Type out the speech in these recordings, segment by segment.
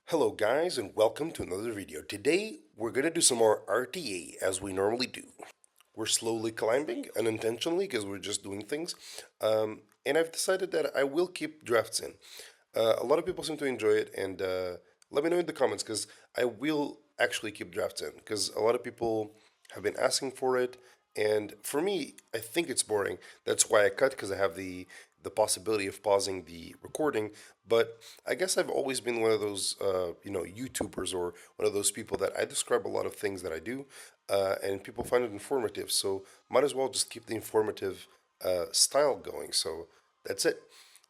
Hello guys and welcome to another video. Today we're going to do some more RTA as we normally do. We're slowly climbing unintentionally because we're just doing things. And I've decided that I will keep drafts in. A lot of people seem to enjoy it and let me know in the comments because I will actually keep drafts in because a lot of people have been asking for it. And for me, I think it's boring. That's why I cut because I have the possibility of pausing the recording. But I guess I've always been one of those, YouTubers or one of those people that I describe a lot of things that I do, and people find it informative. So might as well just keep the informative style going. So that's it.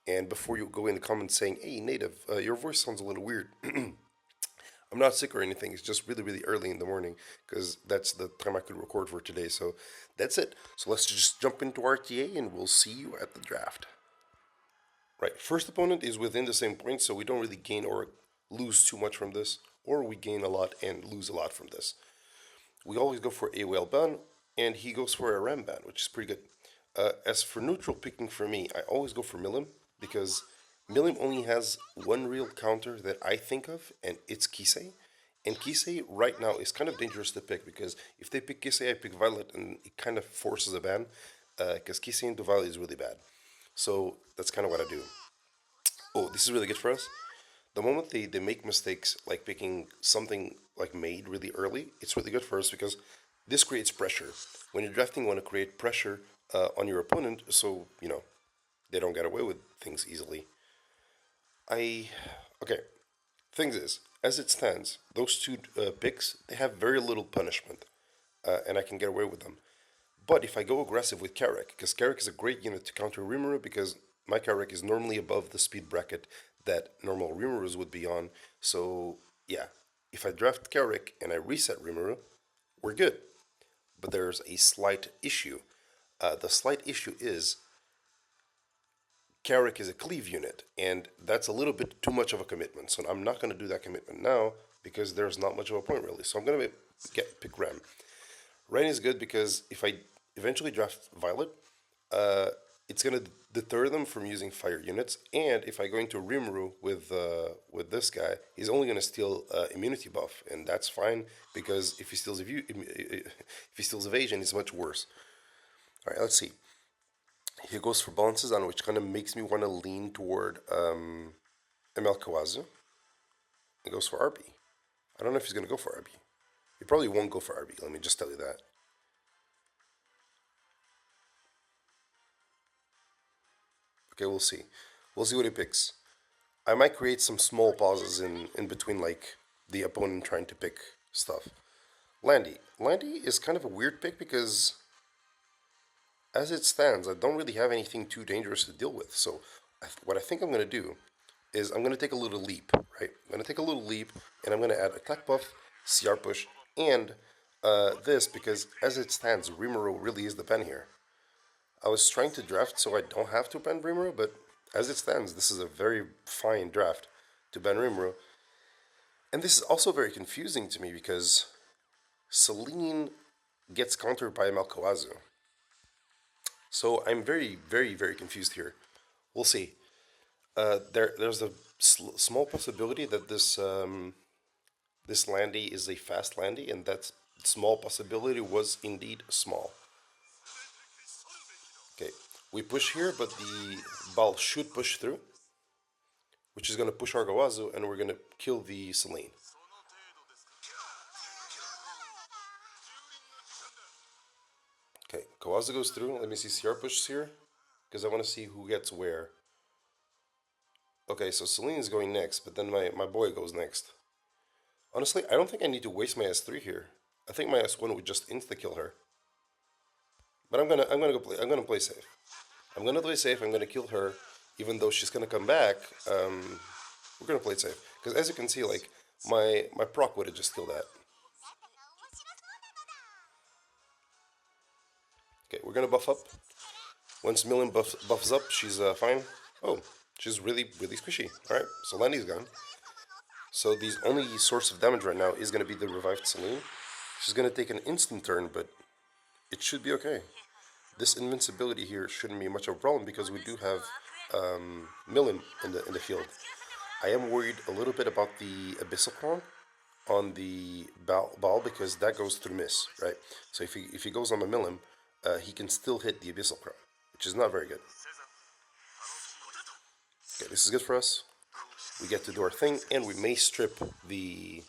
And before you go in the comments saying, "Hey, native, your voice sounds a little weird," I'm not sick or anything. It's just really, really early in the morning because that's the time I could record for today. So that's it. So let's just jump into RTA and we'll see you at the draft. Right, first opponent is within the same point, so we don't really gain or lose too much from this, or we gain a lot and lose a lot from this. We always go for a whale ban, and he goes for a ram ban, which is pretty good. As for neutral picking for me, I always go for Milim, because Milim only has one real counter that I think of, and it's Kisei. And Kisei right now is kind of dangerous to pick, because if they pick Kisei, I pick Violet, and it kind of forces a ban, because Kisei into Violet is really bad. So that's kind of what I do. Oh, this is really good for us. The moment they make mistakes like picking something like made really early, it's really good for us because this creates pressure. When you're drafting, you want to create pressure on your opponent so, they don't get away with things easily. I. Okay. Things is, as it stands, those two picks, they have very little punishment, and I can get away with them. But if I go aggressive with Carrick, because Carrick is a great unit to counter Rimuru, because my Carrick is normally above the speed bracket that normal Rimurus would be on. So, yeah, if I draft Carrick and I reset Rimuru, we're good. But there's a slight issue. The slight issue is Carrick is a cleave unit, and that's a little bit too much of a commitment. So I'm not going to do that commitment now because there's not much of a point really. So I'm going to pick Ram. Rain is good because if I eventually draft Violet, it's gonna deter them from using fire units. And if I go into Rimuru with this guy, he's only gonna steal immunity buff, and that's fine because if he steals evasion, it's much worse. All right, let's see. He goes for balances on, which kind of makes me want to lean toward ML Kawazu. He goes for RB. I don't know if he's gonna go for RB. He probably won't go for RB. Let me just tell you that. Okay, we'll see. We'll see what he picks. I might create some small pauses in between, like the opponent trying to pick stuff. Landy. Landy is kind of a weird pick because, as it stands, I don't really have anything too dangerous to deal with. So, what I think I'm going to do is I'm going to take a little leap, right? I'm going to take a little leap and I'm going to add attack buff, CR push, and this because, as it stands, Rimuru really is the pen here. I was trying to draft so I don't have to ban Rimuru, but as it stands, this is a very fine draft to ban Rimuru. And this is also very confusing to me because Seline gets countered by Malkawazu. So I'm very, very, very confused here. We'll see. There's a small possibility that this Landy is a fast Landy, and that small possibility was indeed small. Okay, we push here, but the ball should push through, which is going to push our Gawazu, and we're going to kill the Seline. Okay, Kawazu goes through. Let me see CR pushes here, because I want to see who gets where. Okay, so Seline is going next, but then my boy goes next. Honestly, I don't think I need to waste my S3 here. I think my S1 would just insta-kill her. But I'm gonna play safe. I'm gonna play safe. I'm gonna kill her, even though she's gonna come back. We're gonna play it safe because, as you can see, like my proc would have just killed that. Okay, we're gonna buff up. Once Million buffs up, she's fine. Oh, she's really, really squishy. Alright, so Landy's gone. So the only source of damage right now is gonna be the revived Seline. She's gonna take an instant turn, but it should be okay. This invincibility here shouldn't be much of a problem because we do have Milim in the field. I am worried a little bit about the Abyssal Crown on the ball because that goes through miss, right? So if he goes on the Milim, he can still hit the Abyssal Crown, which is not very good. Okay, this is good for us. We get to do our thing, and we may strip the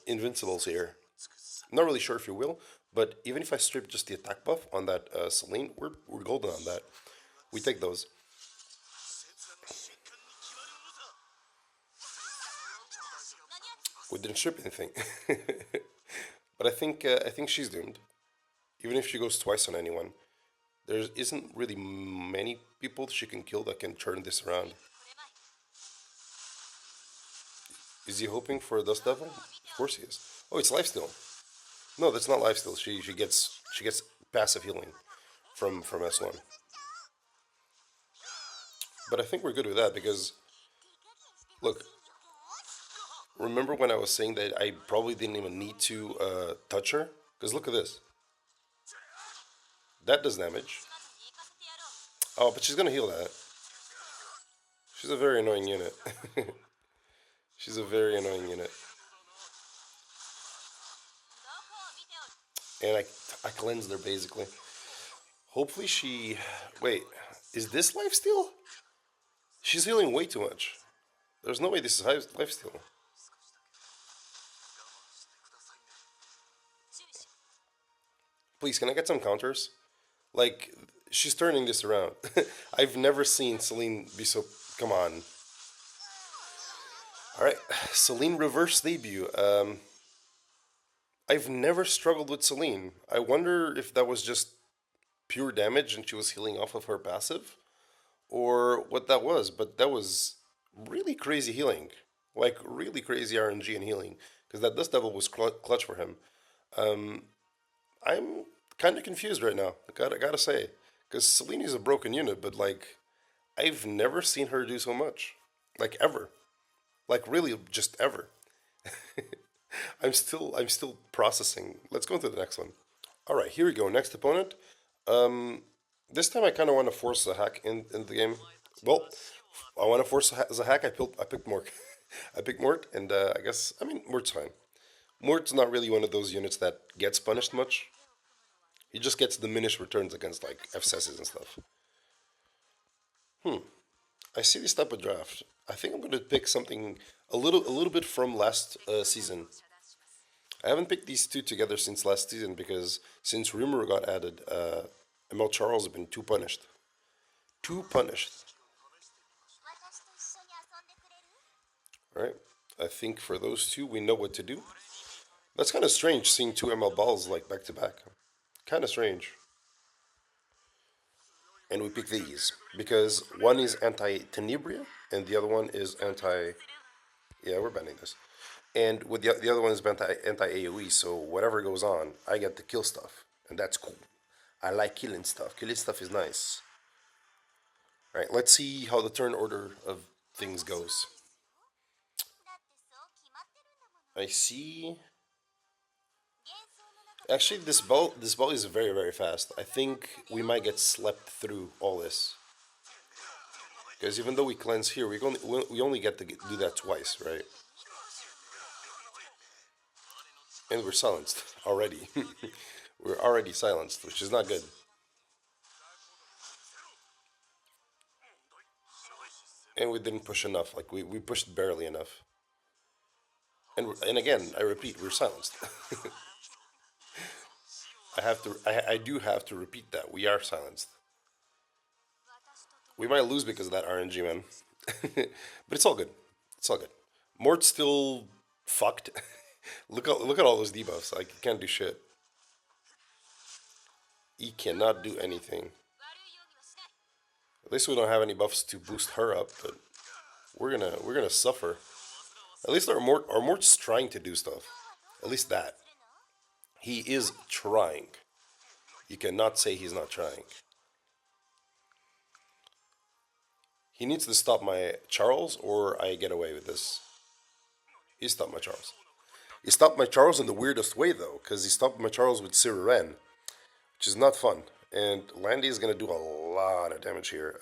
invincibles here. Not really sure if you will, but even if I strip just the attack buff on that Seline, we're golden on that. We take those. We didn't strip anything, but I think she's doomed. Even if she goes twice on anyone, there isn't really many people she can kill that can turn this around. Is he hoping for a Dust Devil? Of course he is. Oh, it's lifesteal. No, that's not lifesteal. She gets passive healing from S1. But I think we're good with that because look, remember when I was saying that I probably didn't even need to touch her? Because look at this. That does damage. Oh, but she's gonna heal that. She's a very annoying unit. She's a very annoying unit. And I cleansed her basically. Hopefully she... Wait, is this lifesteal? She's healing way too much. There's no way this is lifesteal. Please, can I get some counters? Like, she's turning this around. I've never seen Seline be so... Come on. Alright, Seline reverse debut. I've never struggled with Seline. I wonder if that was just pure damage and she was healing off of her passive, or what that was, but that was really crazy healing. Like, really crazy RNG and healing, because that Dust Devil was clutch for him. I'm kind of confused right now, I gotta say, because Seline is a broken unit, but like, I've never seen her do so much. Like, ever. Like, really, just ever. I'm still processing. Let's go to the next one. All right, here we go. Next opponent. This time I kind of want to force a hack in the game. Well, I want to force a hack. I picked Mort. I picked Mort, and I guess Mort's fine. Mort's not really one of those units that gets punished much. He just gets diminished returns against like FSSs and stuff. I see this type of draft. I think I'm gonna pick something a little bit from last season. I haven't picked these two together since last season because since Rumor got added, ML Charles has been too punished. Too punished. Alright. I think for those two we know what to do. That's kind of strange seeing two ML balls like back to back. Kind of strange. And we pick these because one is anti-Tenebria and the other one is anti. Yeah, we're banning this. And with the other one is anti AOE, so whatever goes on, I get to kill stuff, and that's cool. I like killing stuff. Killing stuff is nice. All right, let's see how the turn order of things goes. I see. Actually, this ball is very very fast. I think we might get slept through all this. Because even though we cleanse here, we only get to do that twice, right? And we're silenced already. We're already silenced, which is not good. And we didn't push enough. Like we pushed barely enough. And again, I repeat, we're silenced. I do have to repeat that we are silenced. We might lose because of that RNG, man. But it's all good. It's all good. Mort's still fucked. Look at all those debuffs. Like, he can't do shit. He cannot do anything. At least we don't have any buffs to boost her up, but we're gonna suffer. At least our Mort's trying to do stuff. At least that. He is trying. You cannot say he's not trying. He needs to stop my Charles or I get away with this. He stopped my Charles. He stopped my Charles in the weirdest way though, because he stopped my Charles with Siren, which is not fun. And Landy is gonna do a lot of damage here.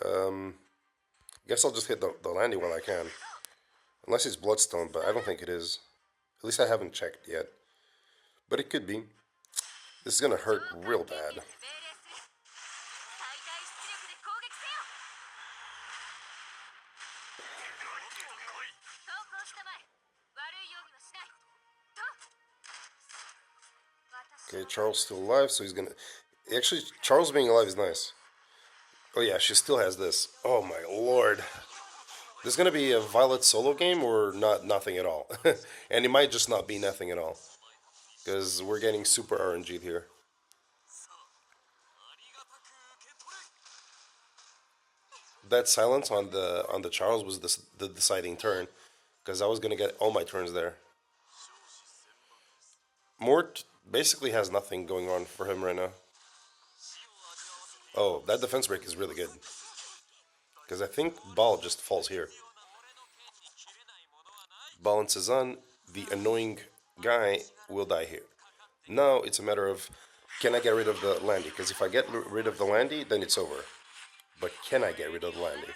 Guess I'll just hit the landy while I can. Unless it's Bloodstone, but I don't think it is. At least I haven't checked yet. But it could be. This is gonna hurt real bad. Okay, Charles still alive, so he's gonna... Actually, Charles being alive is nice. Oh yeah, she still has this. Oh my lord. This is gonna be a Violet solo game or not nothing at all. And it might just not be nothing at all. Because we're getting super RNG'd here. That silence on the Charles was the deciding turn. Because I was gonna get all my turns there. Mort basically has nothing going on for him right now. Oh, that defense break is really good. Because I think Ball just falls here. Balances on, the annoying guy will die here. Now it's a matter of, can I get rid of the Landy? Because if I get rid of the Landy, then it's over. But can I get rid of the Landy?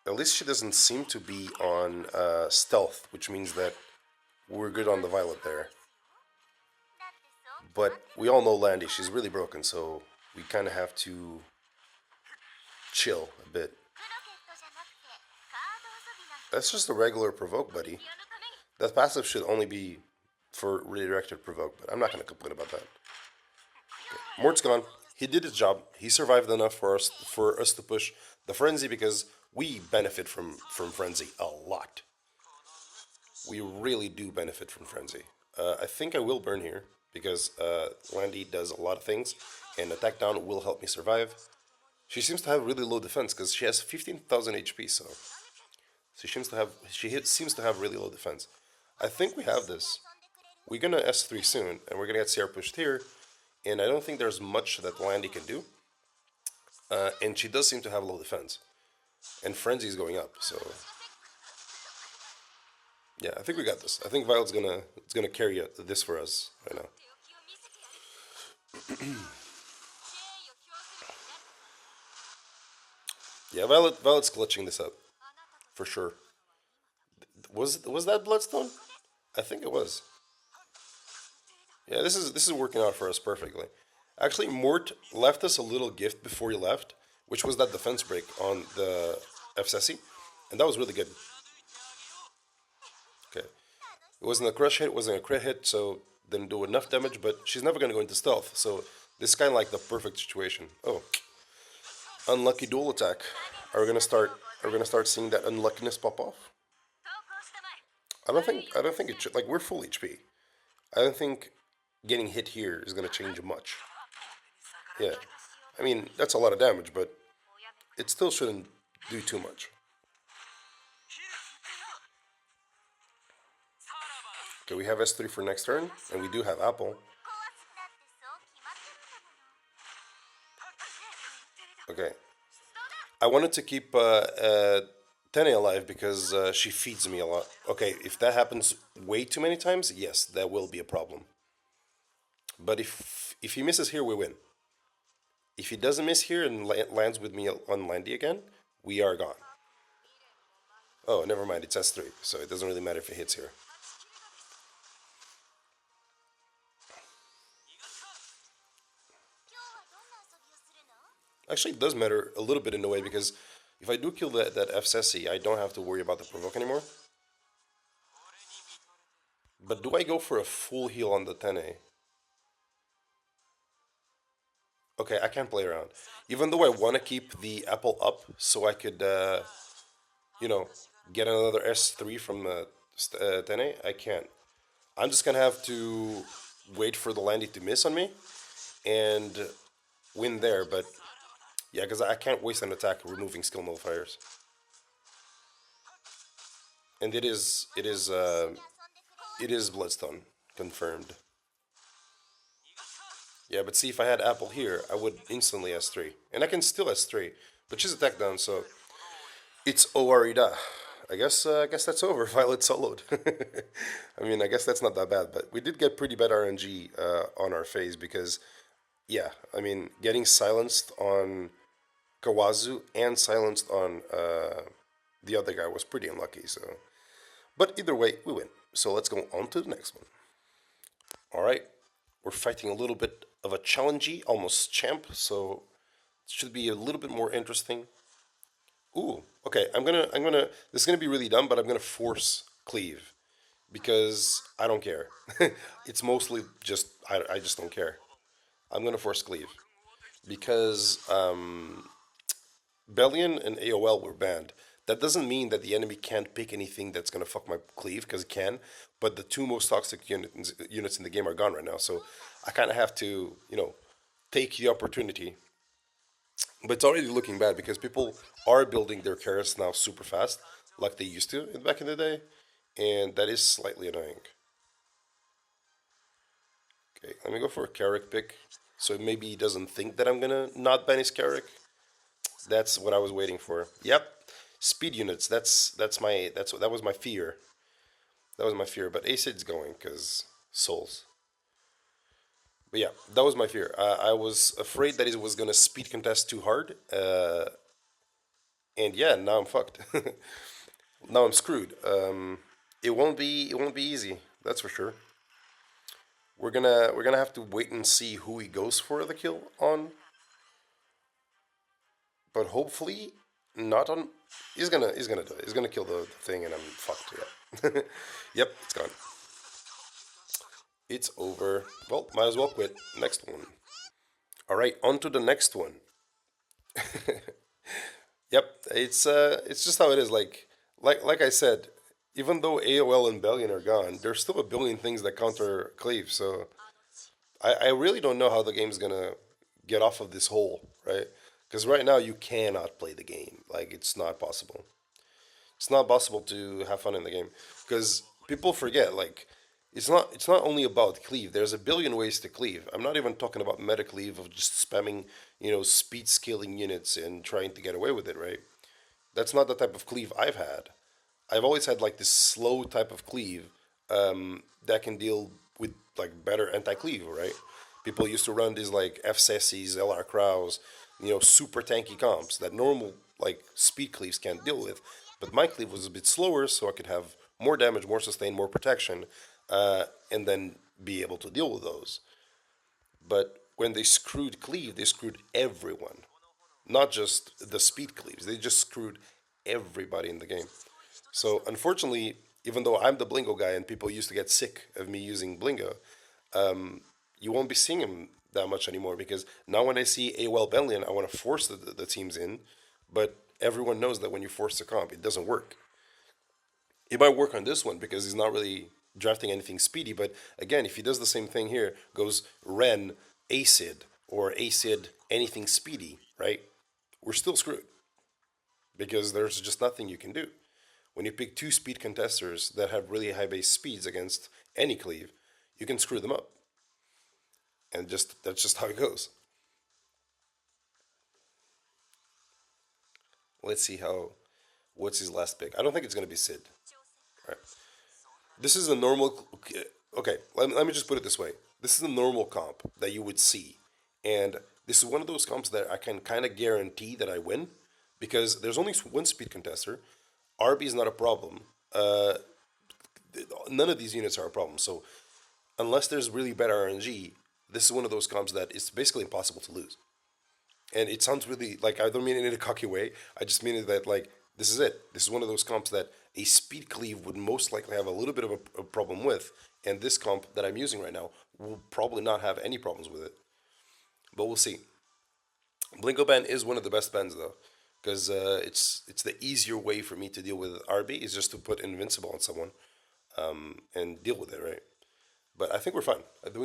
At least she doesn't seem to be on stealth, which means that we're good on the Violet there. But we all know Landy, she's really broken, so we kind of have to chill a bit. That's just a regular provoke, buddy. That passive should only be for redirected provoke, but I'm not going to complain about that. Okay. Mort's gone. He did his job. He survived enough for us to push the Frenzy because we benefit from Frenzy a lot. We really do benefit from Frenzy. I think I will burn here because Landy does a lot of things, and attack down will help me survive. She seems to have really low defense because she has 15,000 HP, so she seems to have really low defense. I think we have this. We're gonna S3 soon, and we're gonna get CR pushed here, and I don't think there's much that Landy can do. And she does seem to have low defense, and Frenzy is going up, so yeah, I think we got this. I think Violet's gonna carry this for us right now. Yeah, Violet's glitching this up for sure. Was that Bloodstone? I think it was. Yeah, this is working out for us perfectly. Actually, Mort left us a little gift before he left, which was that defense break on the FSSI, and that was really good. Okay, it wasn't a crush hit, it wasn't a crit hit, so didn't do enough damage. But she's never gonna go into stealth, so this is kind of like the perfect situation. Oh, unlucky dual attack. Are we gonna start? Are we gonna start seeing that unluckiness pop off? I don't think it should. Like, we're full HP. I don't think getting hit here is gonna change much. Yeah, I mean that's a lot of damage, but it still shouldn't do too much. Okay, we have S3 for next turn, and we do have Apple. Okay, I wanted to keep Tene alive because she feeds me a lot. Okay, if that happens way too many times, yes, that will be a problem. But if he misses here, we win. If he doesn't miss here and lands with me on Landy again, we are gone. Oh, never mind, it's S3, so it doesn't really matter if it hits here. Actually, it does matter a little bit in a way because if I do kill that FSSI, I don't have to worry about the provoke anymore. But do I go for a full heal on the Tene? Okay, I can't play around. Even though I want to keep the apple up so I could, you know, get another S3 from Tene, I can't. I'm just gonna have to wait for the Landy to miss on me and win there, but yeah, because I can't waste an attack removing skill nullifiers. And it is Bloodstone, confirmed. Yeah, but see, if I had Apple here, I would instantly S3. And I can still S3, but she's attack down, so it's Oarida. I guess that's over. Violet soloed. I mean, I guess that's not that bad, but we did get pretty bad RNG on our phase because yeah, I mean, getting silenced on Kawazu and silenced on the other guy was pretty unlucky. So, but either way, we win. So let's go on to the next one. All right, we're fighting a little bit of a challengey, almost champ. So it should be a little bit more interesting. Ooh, okay. This is gonna be really dumb, but I'm gonna force cleave because I don't care. It's mostly just I just don't care. I'm gonna force cleave because Bellion and AOL were banned. That doesn't mean that the enemy can't pick anything that's gonna fuck my cleave, because it can. But the two most toxic units in the game are gone right now, so I kind of have to, take the opportunity. But it's already looking bad because people are building their carrots now super fast, like they used to back in the day, and that is slightly annoying. Okay, let me go for a Carrick pick, so maybe he doesn't think that I'm gonna not ban his Carrick. That's what I was waiting for. Yep, speed units. That was my fear. That was my fear. But Acid's going because souls. But yeah, that was my fear. I was afraid that it was gonna speed contest too hard. And yeah, now I'm fucked. Now I'm screwed. It won't be easy. That's for sure. We're gonna have to wait and see who he goes for the kill on, but hopefully not on. He's gonna do it. He's gonna kill the thing, and I'm fucked. Yeah. Yep, it's gone. It's over. Well, might as well quit. Next one. All right, on to the next one. Yep, it's just how it is. Like I said, even though AOL and Bellion are gone, there's still a billion things that counter Cleave. So I really don't know how the game's gonna get off of this hole, right? Because right now you cannot play the game. Like it's not possible. It's not possible to have fun in the game because people forget. Like it's not only about cleave. There's a billion ways to cleave. I'm not even talking about meta cleave of just spamming, speed scaling units and trying to get away with it, right? That's not the type of cleave I've had. I've always had like this slow type of cleave that can deal with like better anti-cleave, right? People used to run these like FCSs, LR Crows, super tanky comps that normal like speed cleaves can't deal with. But my cleave was a bit slower, so I could have more damage, more sustain, more protection, and then be able to deal with those. But when they screwed cleave, they screwed everyone, not just the speed cleaves. They just screwed everybody in the game. So unfortunately, even though I'm the Blingo guy and people used to get sick of me using Blingo, you won't be seeing him that much anymore because now when I see AOL Bellion, I want to force the teams in, but everyone knows that when you force the comp, it doesn't work. It might work on this one because he's not really drafting anything speedy, but again, if he does the same thing here, goes Ren, Acid, or Acid, anything speedy, right? We're still screwed because there's just nothing you can do. When you pick two speed contesters that have really high base speeds against any cleave, you can screw them up. And just that's just how it goes. Let's see how what's his last pick. I don't think it's gonna be Sid. All right. This is a normal. Okay, let me just put it this way. This is a normal comp that you would see, and this is one of those comps that I can kind of guarantee that I win because there's only one speed contester. RB is not a problem. None of these units are a problem. So unless there's really bad RNG, this is one of those comps that it's basically impossible to lose. And it sounds really like I don't mean it in a cocky way. I just mean it that like this is it. This is one of those comps that a speed cleave would most likely have a little bit of a problem with, and this comp that I'm using right now will probably not have any problems with it. But we'll see. Blinko ban is one of the best bans though, because it's the easier way for me to deal with RB is just to put invincible on someone and deal with it, right? But I think we're fine.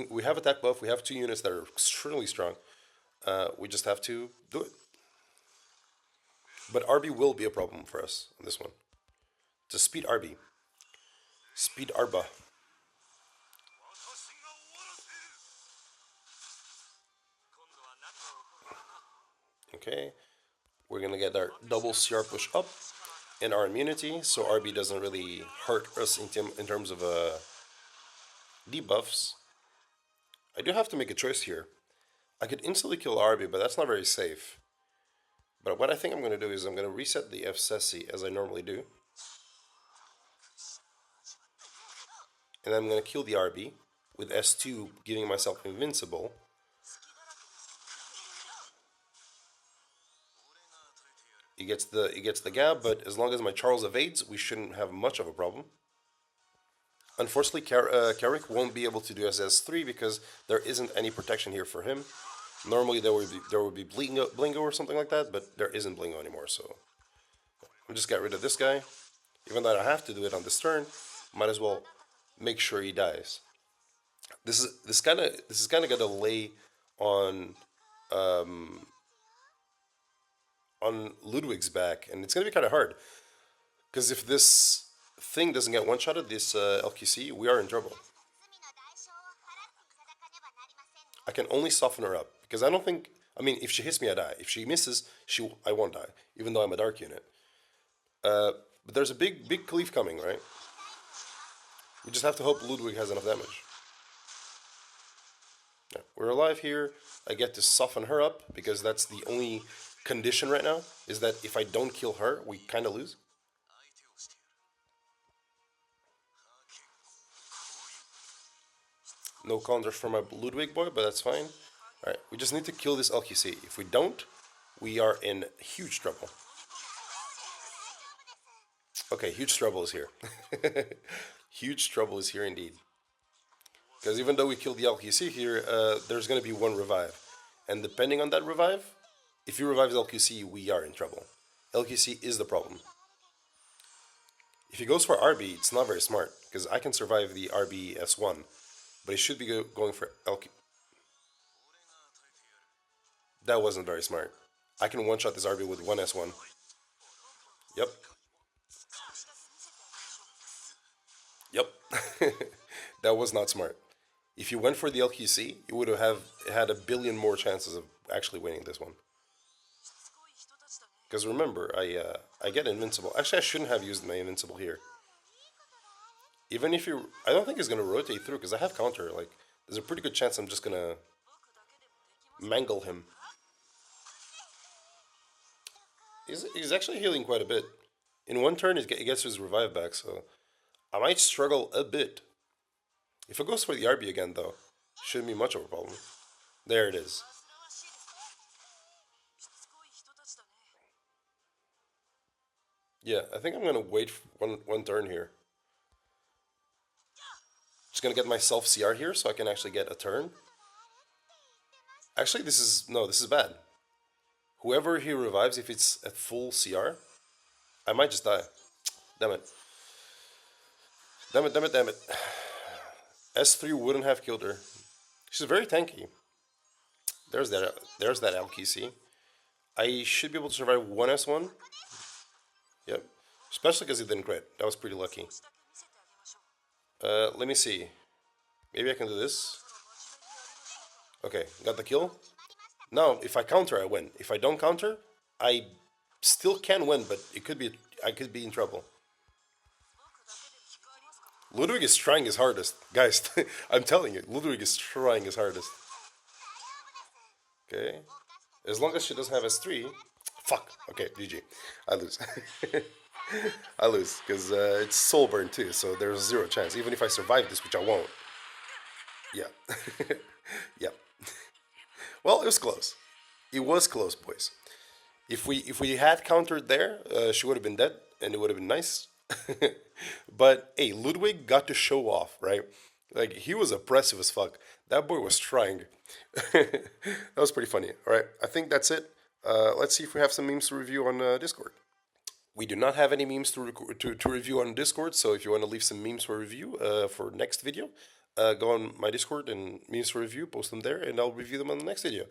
We have attack buff. We have two units that are extremely strong. We just have to do it. But RB will be a problem for us on this one. It's a speed RB. Speed Arba. Okay. We're going to get our double CR push up and our immunity, so RB doesn't really hurt us in terms of debuffs. I do have to make a choice here. I could instantly kill RB, but that's not very safe. But what I think I'm going to do is I'm going to reset the FSSI as I normally do. And then I'm going to kill the RB with S2 giving myself invincible. He gets the gap, but as long as my Charles evades, we shouldn't have much of a problem. Unfortunately, Carrick won't be able to do SS3 because there isn't any protection here for him. Normally there would be Blingo or something like that, but there isn't Blingo anymore, so I'll just get rid of this guy. Even though I have to do it on this turn, might as well make sure he dies. This is kind of gonna lay on Ludwig's back, and it's gonna be kind of hard because if this thing doesn't get one-shotted, this LQC, we are in trouble. I can only soften her up because I don't think. I mean, if she hits me, I die. If she misses, I won't die, even though I'm a dark unit. But there's a big cleave coming, right? We just have to hope Ludwig has enough damage. Yeah, we're alive here. I get to soften her up because that's the only condition right now, is that if I don't kill her, we kind of lose. No counters for my Ludwig boy, but that's fine. Alright, we just need to kill this LQC. If we don't, we are in huge trouble. Okay, huge trouble is here. Huge trouble is here indeed. Because even though we killed the LQC here, there's going to be one revive. And depending on that revive, if he revives LQC, we are in trouble. LQC is the problem. If he goes for RB, it's not very smart, because I can survive the RB S1. But he should be going for LQ. That wasn't very smart. I can one-shot this RB with one S1. Yep. Yep. That was not smart. If you went for the LQC, you would have had a billion more chances of actually winning this one. Because remember, I get invincible. Actually, I shouldn't have used my invincible here. Even if you... I don't think he's going to rotate through, because I have counter. Like, there's a pretty good chance I'm just going to mangle him. He's actually healing quite a bit. In one turn, he gets his revive back, so I might struggle a bit. If it goes for the RB again, though, shouldn't be much of a problem. There it is. Yeah, I think I'm going to wait one turn here. Just going to get myself CR here so I can actually get a turn. Actually, this is bad. Whoever he revives, if it's at full CR, I might just die. Damn it. Damn it, damn it, damn it. S3 wouldn't have killed her. She's very tanky. There's that LQC. I should be able to survive one S1. Yep. Especially because he didn't crit. That was pretty lucky. Let me see. Maybe I can do this. Okay, got the kill. Now, if I counter, I win. If I don't counter, I still can win, but I could be in trouble. Ludwig is trying his hardest. Guys, I'm telling you, Ludwig is trying his hardest. Okay. As long as she doesn't have S3. Fuck. Okay, GG. I lose. I lose, because it's soul burn too, so there's zero chance. Even if I survive this, which I won't. Yeah. Yeah. Well, it was close. It was close, boys. If we had countered there, she would have been dead, and it would have been nice. But hey, Ludwig got to show off, right? Like, he was oppressive as fuck. That boy was trying. That was pretty funny. All right, I think that's it. Let's see if we have some memes to review on Discord. We do not have any memes to review on Discord, so if you want to leave some memes for review for next video, go on my Discord and memes for review, post them there, and I'll review them on the next video.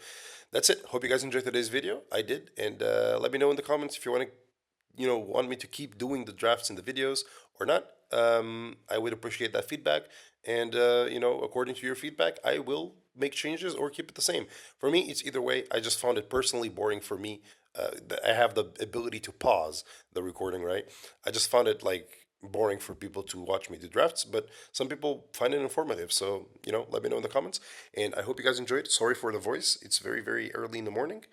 That's it. Hope you guys enjoyed today's video. I did, and let me know in the comments if you want me to keep doing the drafts in the videos or not. I would appreciate that feedback, and according to your feedback, I will make changes or keep it the same. For me, it's either way. I just found it personally boring for me. I have the ability to pause the recording, right? I just found it like boring for people to watch me do drafts, but some people find it informative. So, let me know in the comments. And I hope you guys enjoyed. Sorry for the voice. It's very, very early in the morning.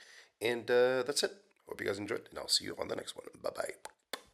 And that's it. Hope you guys enjoyed, and I'll see you on the next one. Bye bye.